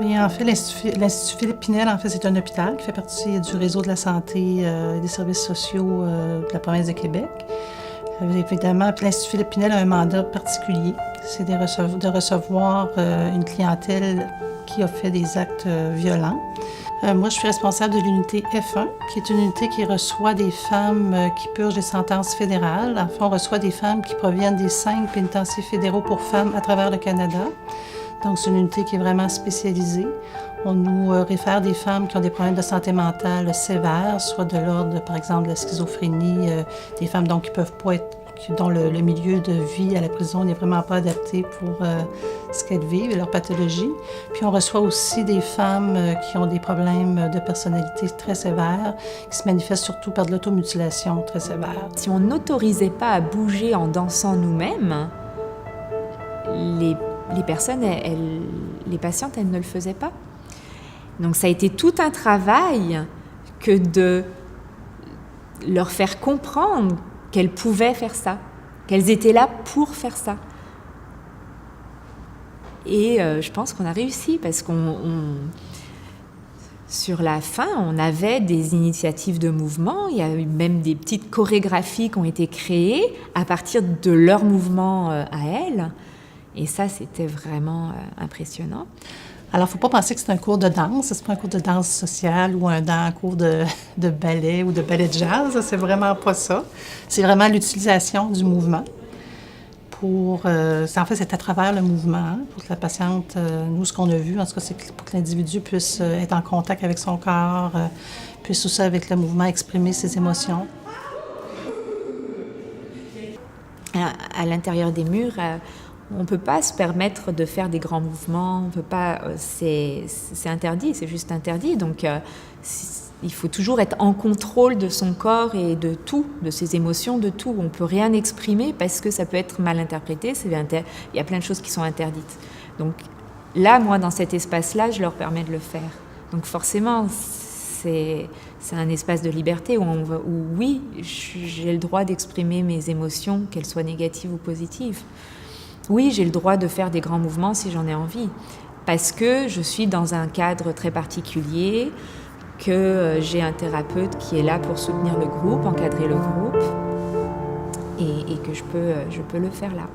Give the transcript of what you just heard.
Oui, en fait, l'Institut Philippe Pinel, en fait, c'est un hôpital qui fait partie du réseau de la santé et des services sociaux de la province de Québec. Évidemment, l'Institut Philippe Pinel a un mandat particulier, c'est de recevoir une clientèle qui a fait des actes violents. Moi, je suis responsable de l'unité F1, qui est une unité qui reçoit des femmes qui purgent des sentences fédérales. En fait, on reçoit des femmes qui proviennent des 5 pénitenciers fédéraux pour femmes à travers le Canada. Donc, c'est une unité qui est vraiment spécialisée. On nous réfère des femmes qui ont des problèmes de santé mentale sévères, soit de l'ordre, par exemple, de la schizophrénie, des femmes donc, qui peuvent pas être, dont le milieu de vie à la prison n'est vraiment pas adapté pour ce qu'elles vivent et leur pathologie. Puis on reçoit aussi des femmes qui ont des problèmes de personnalité très sévères, qui se manifestent surtout par de l'automutilation très sévère. Si on n'autorisait pas à bouger en dansant nous-mêmes, les personnes, les patientes, elles ne le faisaient pas. Donc ça a été tout un travail que de leur faire comprendre qu'elles pouvaient faire ça, qu'elles étaient là pour faire ça. Et je pense qu'on a réussi parce sur la fin, on avait des initiatives de mouvement, il y a eu même des petites chorégraphies qui ont été créées à partir de leur mouvement à elles. Et ça, c'était vraiment impressionnant. Alors, il ne faut pas penser que c'est un cours de danse. Ce n'est pas un cours de danse sociale ou un cours de ballet ou de ballet de jazz. C'est vraiment pas ça. C'est vraiment l'utilisation du mouvement. En fait, c'est à travers le mouvement pour que la patiente, nous, ce qu'on a vu, en tout cas, c'est pour que l'individu puisse être en contact avec son corps, puisse aussi, avec le mouvement, exprimer ses émotions. À l'intérieur des murs, on ne peut pas se permettre de faire des grands mouvements, on peut pas, c'est interdit, c'est juste interdit. Donc, il faut toujours être en contrôle de son corps et de tout, de ses émotions, de tout. On ne peut rien exprimer parce que ça peut être mal interprété, il y a plein de choses qui sont interdites. Donc là, moi, dans cet espace-là, je leur permets de le faire. Donc forcément, c'est un espace de liberté où oui, j'ai le droit d'exprimer mes émotions, qu'elles soient négatives ou positives. Oui, j'ai le droit de faire des grands mouvements si j'en ai envie, parce que je suis dans un cadre très particulier, que j'ai un thérapeute qui est là pour soutenir le groupe, encadrer le groupe, et que je peux le faire là.